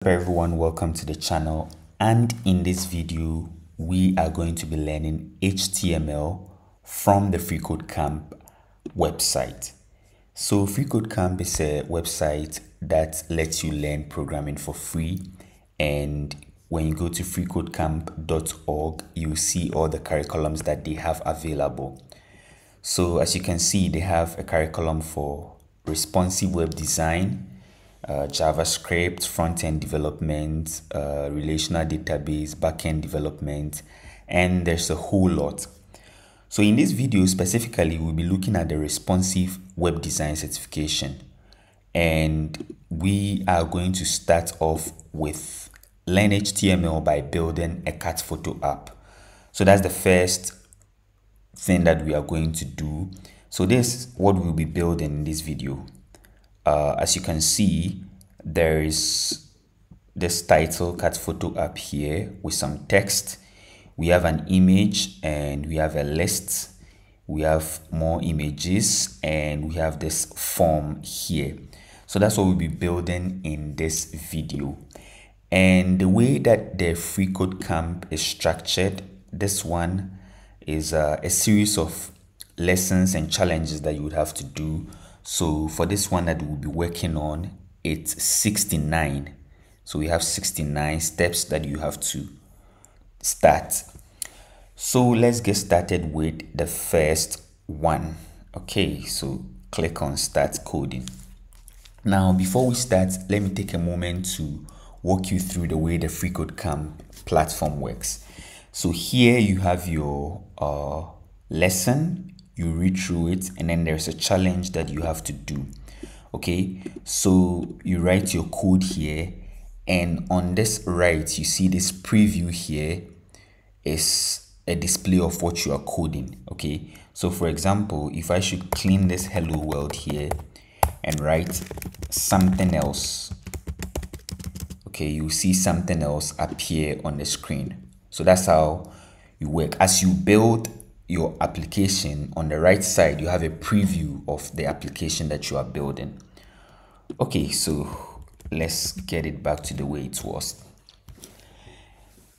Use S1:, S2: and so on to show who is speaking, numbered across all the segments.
S1: Hello everyone, welcome to the channel, and in this video we are going to be learning HTML from the FreeCodeCamp website. So FreeCodeCamp is a website that lets you learn programming for free, and when you go to freecodecamp.org you'll see all the curriculums that they have available. So as you can see, they have a curriculum for responsive web design, JavaScript, front-end development, relational database, back-end development, and there's a whole lot. So in this video specifically, we'll be looking at the responsive web design certification. And we are going to start off with Learn HTML by building a cat photo app. So that's the first thing that we are going to do. So this is what we'll be building in this video. As you can see, there is this title cat photo app here with some text. We have an image and we have a list. We have more images and we have this form here. So that's what we'll be building in this video. And the way that the FreeCodeCamp is structured, this one is a series of lessons and challenges that you would have to do. So for this one that we'll be working on, it's 69. So we have 69 steps that you have to start. So let's get started with the first one. Okay, so click on start coding. Now before we start, let me take a moment to walk you through the way the FreeCodeCamp platform works. So here you have your lesson, you read through it, and then there's a challenge that you have to do. Okay, so you write your code here, and on this right you see this preview here is a display of what you are coding. Okay, so for example, if I should clean this hello world here and write something else, okay, you see something else appear on the screen. So that's how you work. As you build your application, on the right side you have a preview of the application that you are building. Okay, so let's get it back to the way it was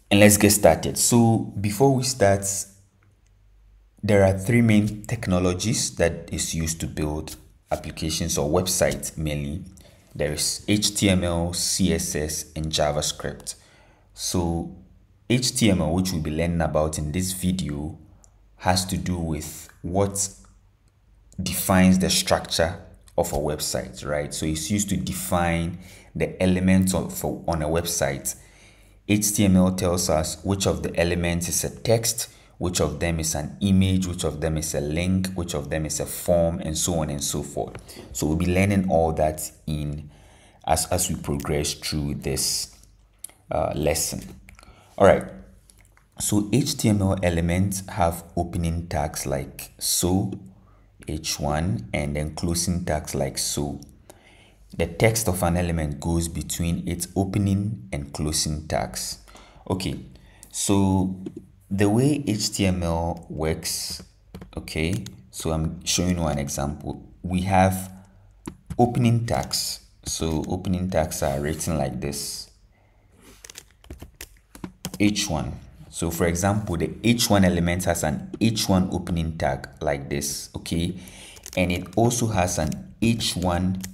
S1: and let's get started. So before we start, there are three main technologies that is used to build applications or websites mainly. There is HTML, CSS, and JavaScript. So HTML, which we'll be learning about in this video, has to do with what defines the structure of a website, right? So it's used to define the elements on a website. HTML tells us which of the elements is a text, which of them is an image, which of them is a link, which of them is a form, and so on and so forth. So we'll be learning all that as we progress through this lesson. All right, so HTML elements have opening tags like so, h1, and then closing tags like so. The text of an element goes between its opening and closing tags. Okay, so the way HTML works, okay, so I'm showing you an example. We have opening tags. So opening tags are written like this, h1. So for example, the h1 element has an h1 opening tag like this, okay, and it also has an h1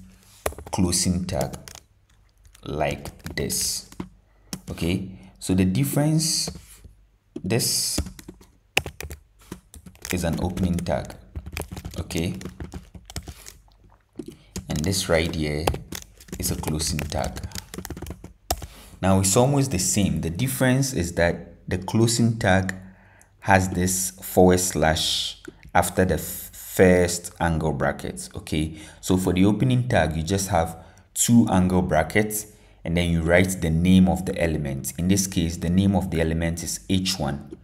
S1: closing tag like this. Okay, so the difference, this is an opening tag, okay, and this right here is a closing tag. Now it's almost the same. The difference is that the closing tag has this / after the first angle brackets. Okay, so for the opening tag you just have two angle brackets and then you write the name of the element. In this case the name of the element is h1,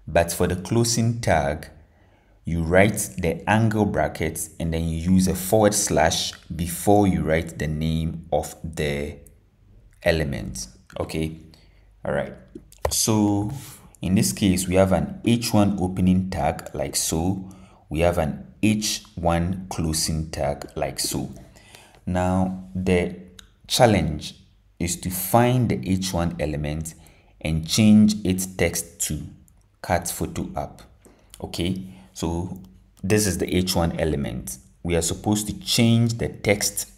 S1: but for the closing tag you write the angle brackets and then you use a / before you write the name of the element. Okay, all right, so in this case we have an h1 opening tag like so, we have an h1 closing tag like so. Now the challenge is to find the H1 element and change its text to cat photo app. Okay, so this is the H1 element. We are supposed to change the text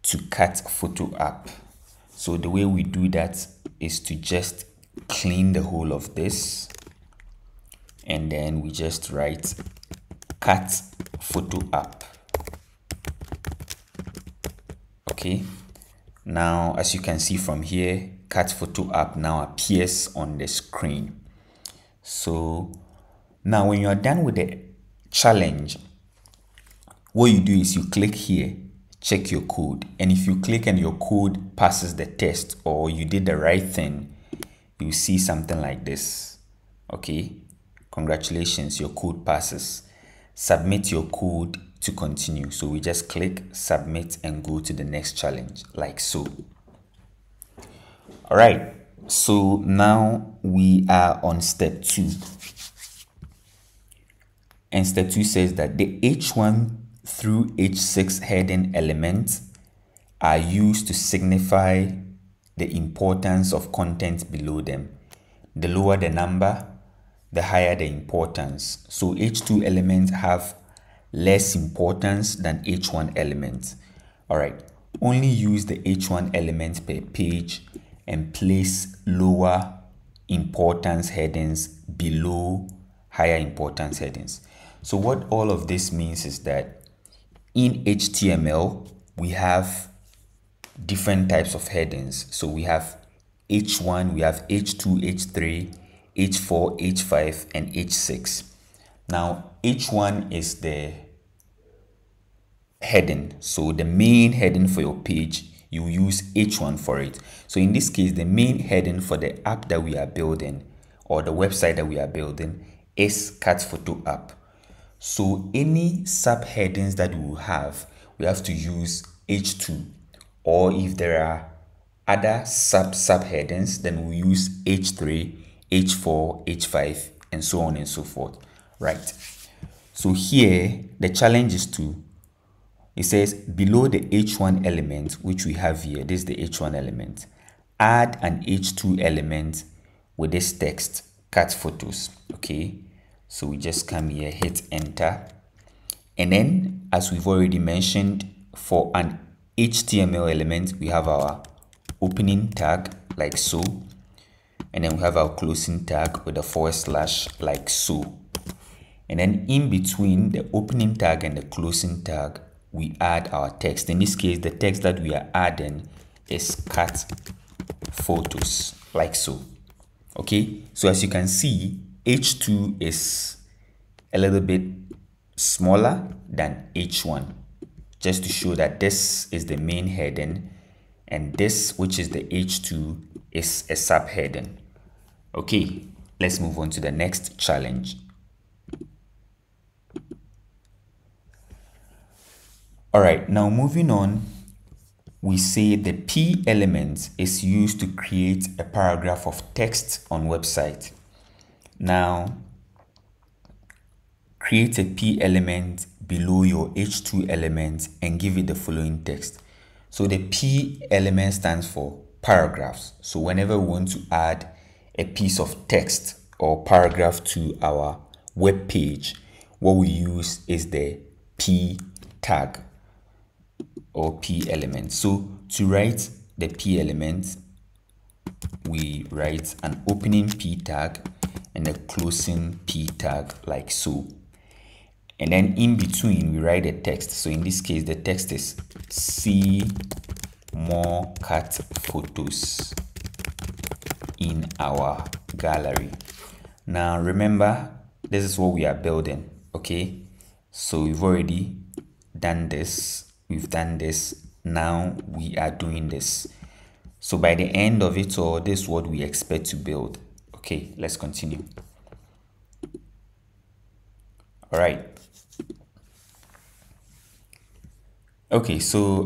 S1: to cat photo app. So the way we do that is to just clean the whole of this, and then we just write cat photo app. Okay, now as you can see from here, cat photo app now appears on the screen. So now when you are done with the challenge, what you do is you click here, check your code, and if you click and your code passes the test or you did the right thing, you see something like this. Okay, congratulations, your code passes. Submit your code to continue. So we just click submit and go to the next challenge, like so. All right, so now we are on step 2. And step 2 says that the H1 through H6 heading elements are used to signify the importance of content below them. The lower the number, the higher the importance. So H2 elements have less importance than H1 elements. All right, only use the H1 element per page and place lower importance headings below higher importance headings. So what all of this means is that in HTML, we have different types of headings. So we have H1, we have H2, H3, H4, H5, and H6. Now, H1 is the heading. So the main heading for your page, you use H1 for it. So in this case, the main heading for the app that we are building or the website that we are building is cat photo app. So any subheadings that we have to use H2, or if there are other subheadings, then we use H3, H4, H5, and so on and so forth, right? So here, the challenge is it says below the H1 element, which we have here, this is the H1 element, add an H2 element with this text, cat photos, okay? So we just come here, hit enter. And then, as we've already mentioned, for an HTML element, we have our opening tag, like so. And then we have our closing tag with a / like so. And then in between the opening tag and the closing tag, we add our text. In this case, the text that we are adding is cat photos, like so. Okay, so as you can see, H2 is a little bit smaller than H1, just to show that this is the main heading and this, which is the H2, is a subheading. Okay, let's move on to the next challenge. All right, now moving on, we say the P element is used to create a paragraph of text on website. Now, create a P element below your H2 element and give it the following text. So the P element stands for paragraphs. So whenever we want to add a piece of text or paragraph to our web page, what we use is the P tag or P element. So to write the P element, we write an opening P tag and a closing P tag, like so. And then in between, we write a text. So in this case, the text is see more cat photos in our gallery. Now remember, this is what we are building, okay? So we've already done this. We've done this. Now we are doing this. So by the end of it all, this is what we expect to build. Okay, let's continue. All right. Okay, so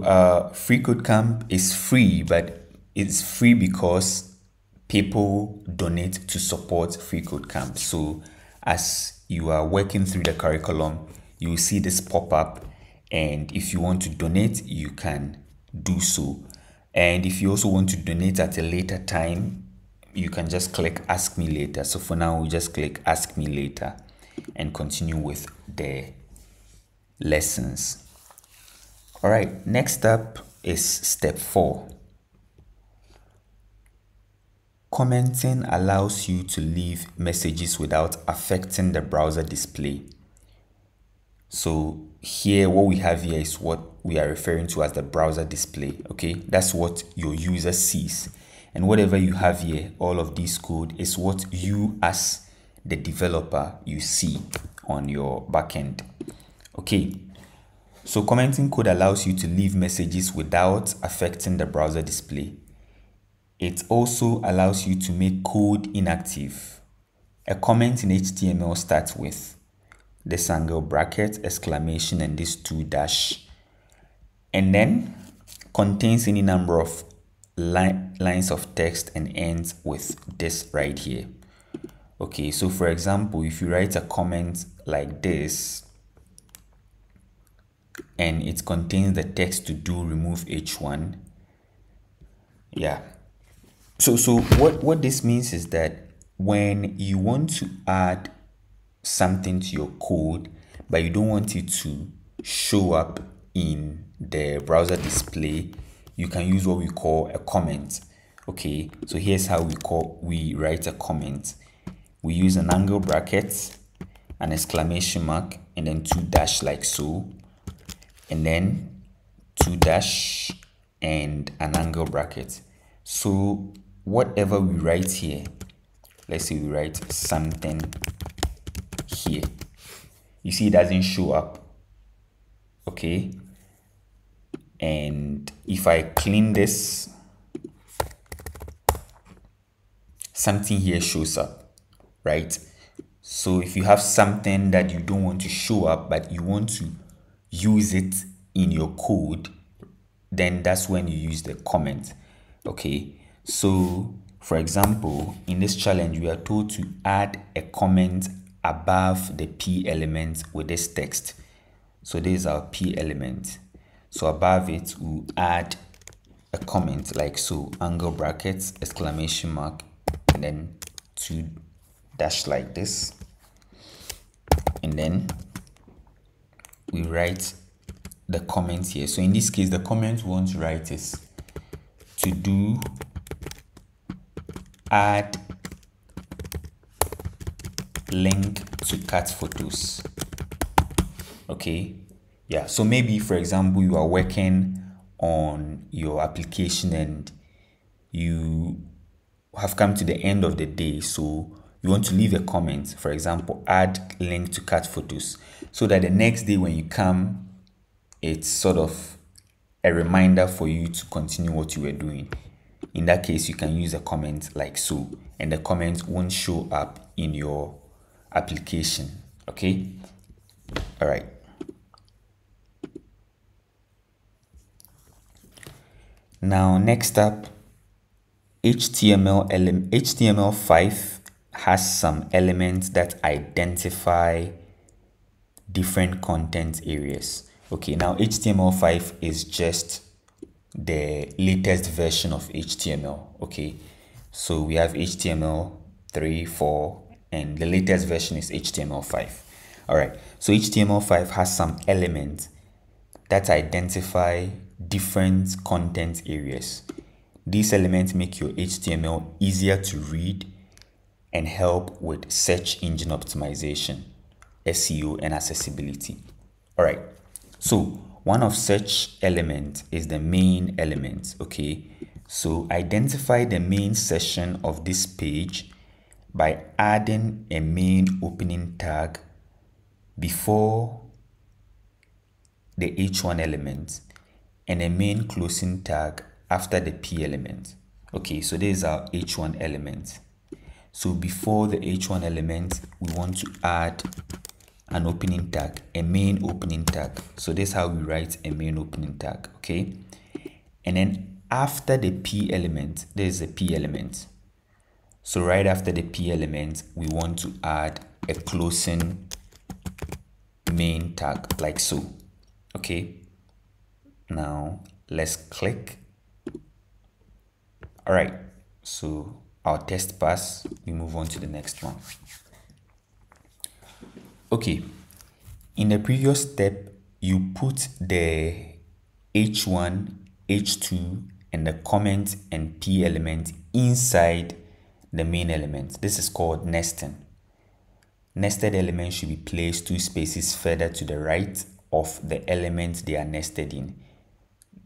S1: FreeCodeCamp is free, but it's free because people donate to support FreeCodeCamp. So as you are working through the curriculum, you will see this pop up, and if you want to donate, you can do so. And if you also want to donate at a later time, you can just click ask me later. So for now, we just click ask me later and continue with the lessons. All right, next up is step 4. Commenting allows you to leave messages without affecting the browser display. So here, what we have here is what we are referring to as the browser display. Okay, that's what your user sees. And whatever you have here, all of this code is what you as the developer, you see on your backend. Okay, so commenting code allows you to leave messages without affecting the browser display. It also allows you to make code inactive. A comment in HTML starts with this angle bracket, exclamation, and this 2-, and then contains any number of lines of text and ends with this right here. Okay, so for example, if you write a comment like this and it contains the text to do remove h1, yeah. So what this means is that when you want to add something to your code, but you don't want it to show up in the browser display, you can use what we call a comment. Okay, so here's how we write a comment. We use an angle bracket, an exclamation mark, and then 2-, like so, and then 2-, and an angle bracket. So whatever we write here, let's say we write something here, you see it doesn't show up. Okay, and if I clean this, something here shows up, right? So if you have something that you don't want to show up but you want to use it in your code, then that's when you use the comment. Okay, so for example, in this challenge we are told to add a comment above the P element with this text. So this is our P element. So above it we'll add a comment like so, angle brackets, exclamation mark, and then 2-, like this, and then we write the comment here. So in this case, the comment we want to write is to do add link to cat photos. Okay, yeah, so maybe for example you are working on your application and you have come to the end of the day, so you want to leave a comment, for example, add link to cat photos, so that the next day when you come, it's sort of a reminder for you to continue what you were doing. In that case, you can use a comment like so, and the comment won't show up in your application. Okay, all right. Now next up, HTML5 has some elements that identify different content areas. Okay, now HTML5 is just the latest version of HTML. Okay, so we have HTML3, 4, and the latest version is HTML5. All right, so HTML5 has some elements that identify different content areas. These elements make your HTML easier to read and help with search engine optimization, SEO, and accessibility. All right, so one of such elements is the main element. Okay, so identify the main section of this page by adding a main opening tag before the H1 element and a main closing tag after the P element. Okay, so this is our H1 element. So before the H1 element, we want to add an opening tag, a main opening tag. So this is how we write a main opening tag. Okay, and then after the P element, there's a P element. So right after the P element, we want to add a closing main tag like so. Okay, now let's click All right, so our test pass, we move on to the next one. Okay, in the previous step, you put the H1, H2, and the comment and P element inside the main element. This is called nesting. Nested elements should be placed 2 spaces further to the right of the element they are nested in.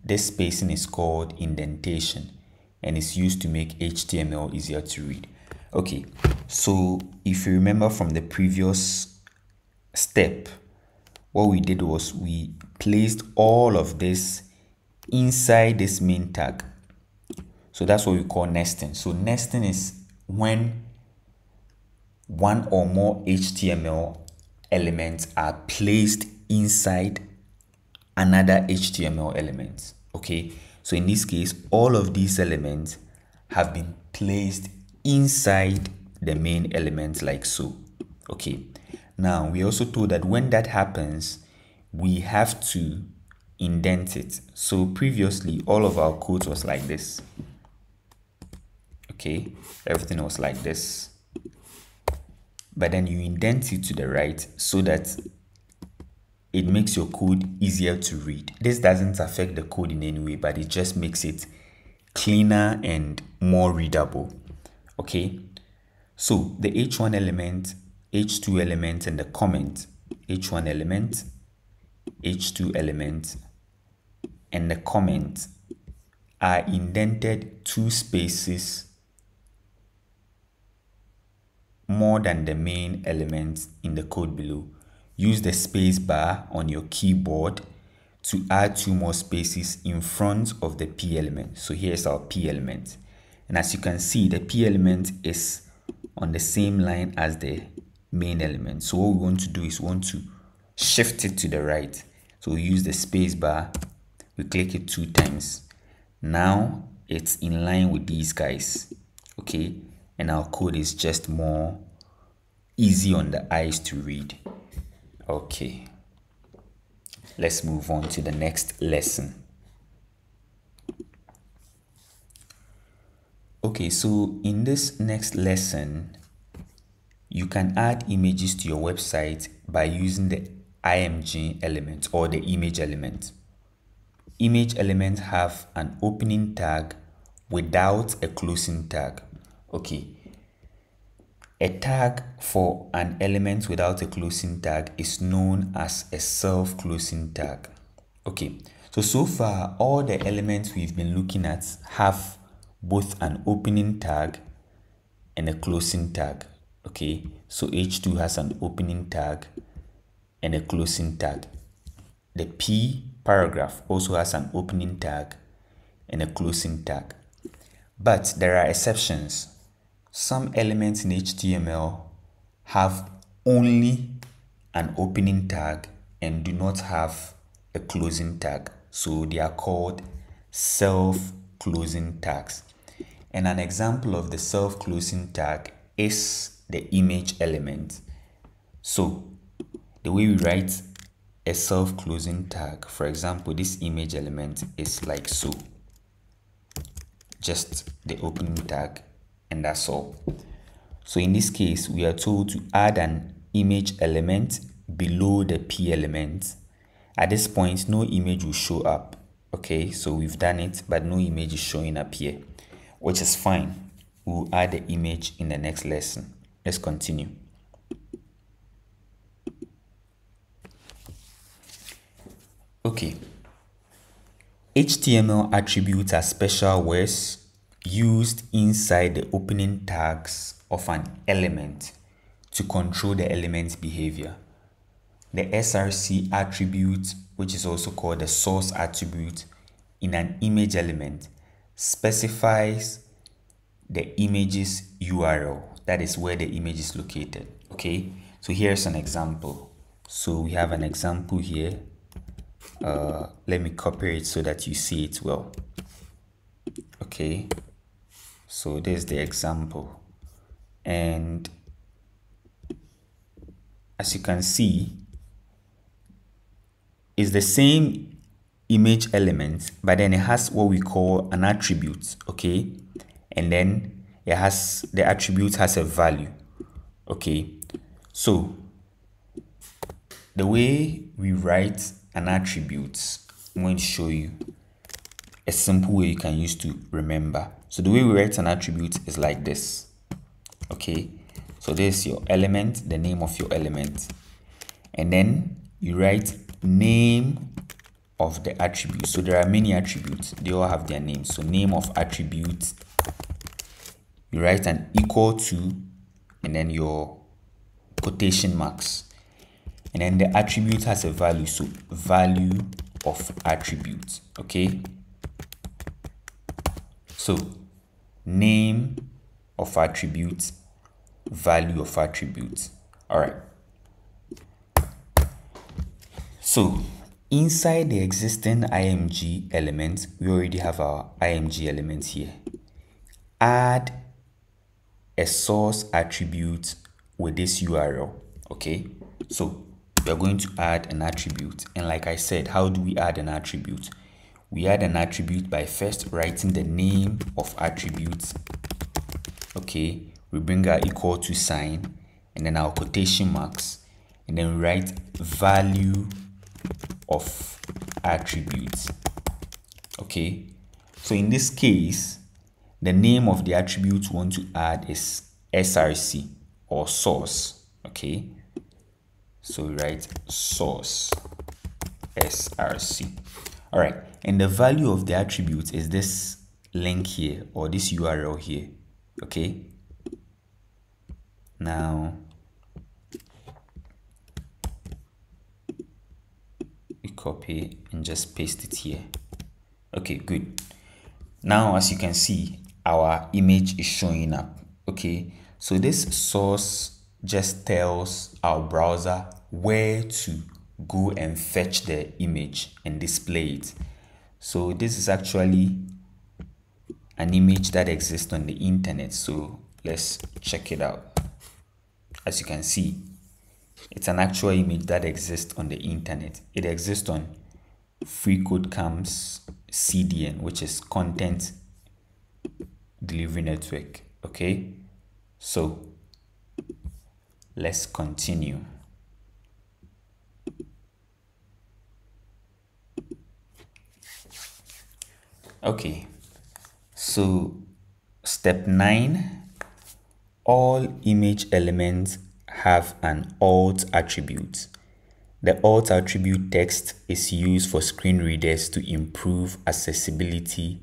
S1: This spacing is called indentation and is used to make HTML easier to read. Okay, so if you remember from the previous step, what we did was we placed all of this inside this main tag. So that's what we call nesting. So nesting is when one or more HTML elements are placed inside another HTML element. Okay, so in this case, all of these elements have been placed inside the main element like so. Okay, now we also told that when that happens, we have to indent it. So previously, all of our code was like this. Okay, everything was like this. But then you indent it to the right so that it makes your code easier to read. This doesn't affect the code in any way, but it just makes it cleaner and more readable. Okay, so the H1 element, H2 element, and the comment, H1 element, H2 element, and the comment are indented 2 spaces more than the main element in the code below. Use the space bar on your keyboard to add 2 more spaces in front of the P element. So here's our P element. And as you can see, the P element is on the same line as the main element. So what we want to do is we want to shift it to the right. So we use the space bar, we click it 2 times. Now it's in line with these guys. Okay, and our code is just more easy on the eyes to read. Okay, let's move on to the next lesson. Okay, so in this next lesson, you can add images to your website by using the img element or the image element. Image elements have an opening tag without a closing tag. Okay, a tag for an element without a closing tag is known as a self-closing tag. Okay, so far all the elements we've been looking at have both an opening tag and a closing tag. Okay, so H2 has an opening tag and a closing tag. The P paragraph also has an opening tag and a closing tag. But there are exceptions. Some elements in HTML have only an opening tag and do not have a closing tag. So they are called self-closing tags. And an example of the self-closing tag is the image element. So the way we write a self-closing tag, for example, this image element is like so. Just the opening tag, and that's all. So in this case, we are told to add an image element below the P element. At this point, no image will show up. Okay, so we've done it, but no image is showing up here, which is fine. We'll add the image in the next lesson. Let's continue. Okay. HTML attributes are special words used inside the opening tags of an element to control the element's behavior. The src attribute, which is also called the source attribute in an image element, specifies the image's URL. That is where the image is located. Okay, so here's an example. So we have an example here. Let me copy it so that you see it well. Okay, so there's the example, and as you can see, it's the same image element, but then it has what we call an attribute, okay? And then the attribute has a value, okay? So the way we write an attribute, I'm going to show you a simple way you can use to remember. So the way we write an attribute is like this, okay? So this is your element, the name of your element, and then you write name of the attribute. So there are many attributes, they all have their names. So name of attribute, you write an equal to, and then your quotation marks, and then the attribute has a value, so value of attribute, okay? So name of attribute, value of attribute. All right, so inside the existing img element, we already have our img element here. Add a source attribute with this URL, okay? So we are going to add an attribute, and like I said, how do we add an attribute? We add an attribute by first writing the name of attribute, okay? We bring our equal to sign, and then our quotation marks, and then we write value of attributes, okay? So in this case, the name of the attribute we want to add is src, or source, okay? So we write source, src. All right, and the value of the attribute is this link here, or this URL here, okay? Now we copy and just paste it here. Okay, good. Now as you can see, our image is showing up, okay? So this source just tells our browser where to go and fetch the image and display it. So this is actually an image that exists on the internet, so let's check it out. As you can see, it's an actual image that exists on the internet. It exists on FreeCodeCamp's CDN, which is Content Delivery Network, okay? So let's continue. Okay, so step 9, all image elements have an alt attribute. The alt attribute text is used for screen readers to improve accessibility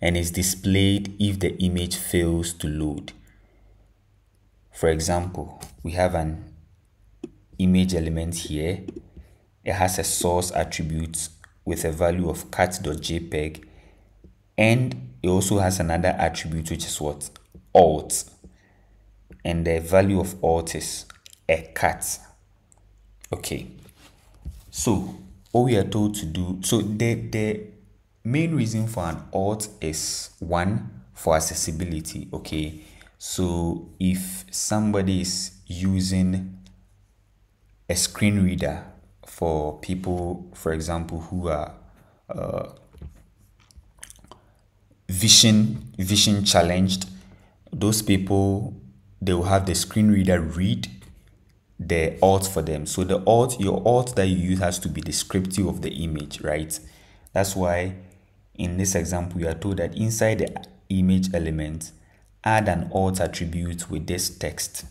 S1: and is displayed if the image fails to load. For example, we have an image element here. It has a source attribute with a value of cat.jpg, and it also has another attribute which is what? Alt. And the value of alt is a cat. Okay. So what we are told to do, so the main reason for an alt is one, for accessibility, okay? So if somebody is using a screen reader for people, for example, who are vision challenged, those people, they will have the screen reader read the alt for them. So the alt, your alt that you use has to be descriptive of the image, right? That's why in this example we are told that inside the image element, add an alt attribute with this text,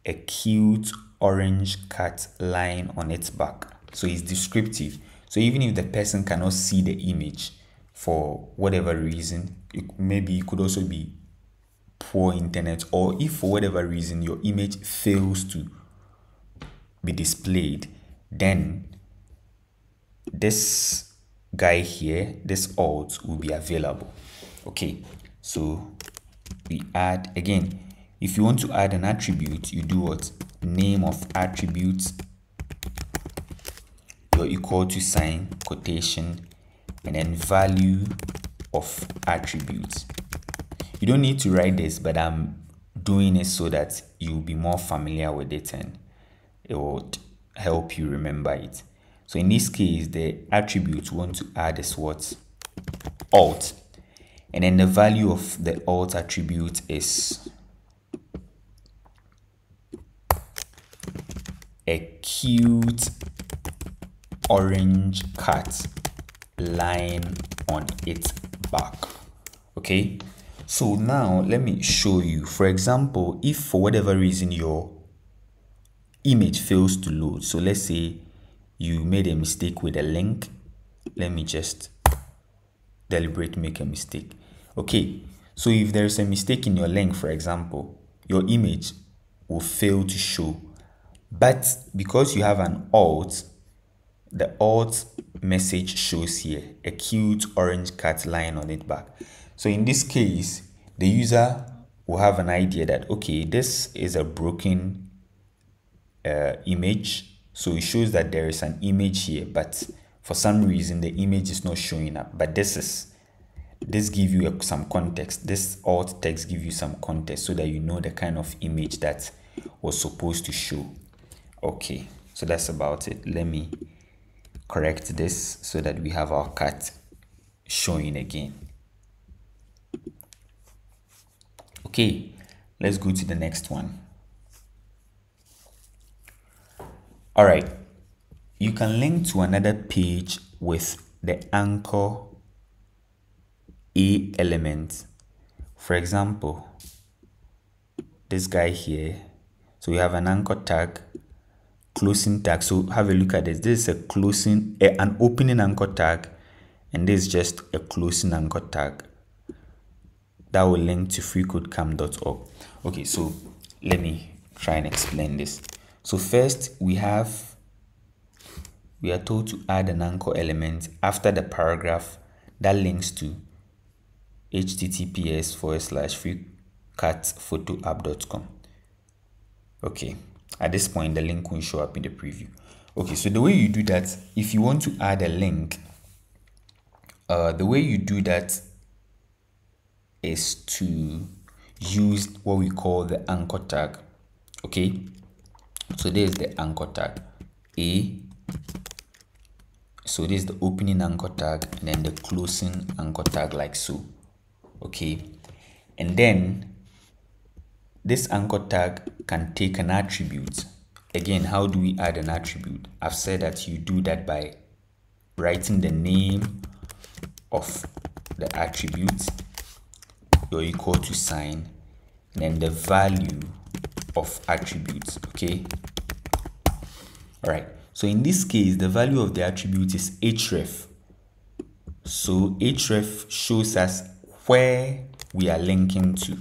S1: a cute orange cat lying on its back. So it's descriptive. So even if the person cannot see the image for whatever reason, maybe it could also be poor internet, or if for whatever reason your image fails to be displayed, then this guy here, this alt, will be available. Okay, so we add again. If you want to add an attribute, you do what? Name of attribute, your equal to sign, quotation, and then value of attribute. You don't need to write this, but I'm doing it so that you'll be more familiar with it and it would help you remember it. So in this case, the attribute we want to add is what? Alt. And then the value of the alt attribute is a cute orange cat lying on its back. Okay, so now let me show you. For example, if for whatever reason your image fails to load, so let's say you made a mistake with a link. Let me just deliberately make a mistake. Okay, so if there's a mistake in your link, for example, your image will fail to show. But because you have an alt, the alt message shows here, a cute orange cat lying on its back. So in this case, the user will have an idea that, okay, this is a broken image. So it shows that there is an image here, but for some reason the image is not showing up. But this gives you some context. This alt text gives you some context so that you know the kind of image that was supposed to show. Okay, so that's about it. Let me correct this so that we have our cat showing again. Okay, let's go to the next one. All right, you can link to another page with the anchor A element. For example, this guy here. So we have an anchor tag, closing tag. So have a look at this. This is a closing, an opening anchor tag, and this is just a closing anchor tag that will link to freecodecamp.org. Okay, so let me try and explain this. So first we are told to add an anchor element after the paragraph that links to https://freecatphotoapp.com. Okay, at this point the link won't show up in the preview. Okay, so the way you do that, if you want to add a link, the way you do that is to use what we call the anchor tag. Okay, so this is the anchor tag A. So this is the opening anchor tag and then the closing anchor tag, like so. Okay, and then this anchor tag can take an attribute. Again, how do we add an attribute? I've said that you do that by writing the name of the attribute, your equal to sign, and then the value of attributes. Okay, all right, so in this case the value of the attribute is href. So href shows us where we are linking to.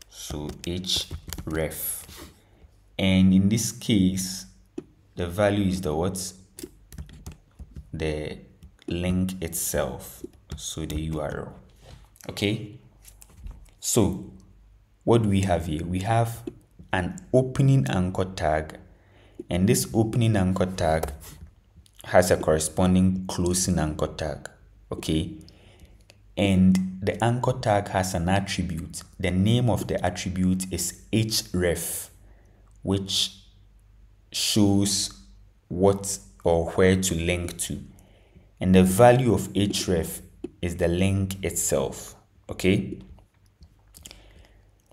S1: So href, and in this case the value is the what? The link itself, so the URL. Okay, so what do we have here? We have an opening anchor tag, and this opening anchor tag has a corresponding closing anchor tag. Okay, and the anchor tag has an attribute. The name of the attribute is href, which shows what or where to link to, and the value of href is the link itself. Okay,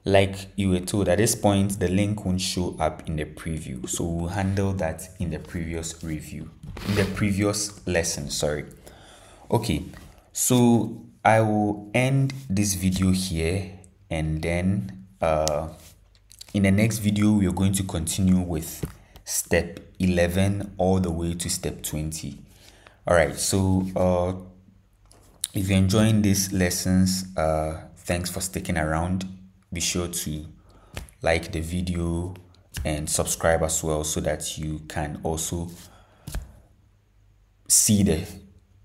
S1: like you were told, at this point the link won't show up in the preview, so we'll handle that in the previous lesson, sorry. Okay, so I will end this video here, and then in the next video we are going to continue with step 11 all the way to step 20. All right, so if you're enjoying these lessons, thanks for sticking around. Be sure to like the video and subscribe as well, so that you can also see the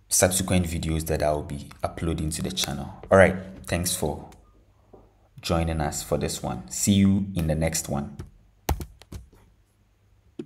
S1: subsequent videos that I'll be uploading to the channel. All right, thanks for joining us for this one. See you in the next one.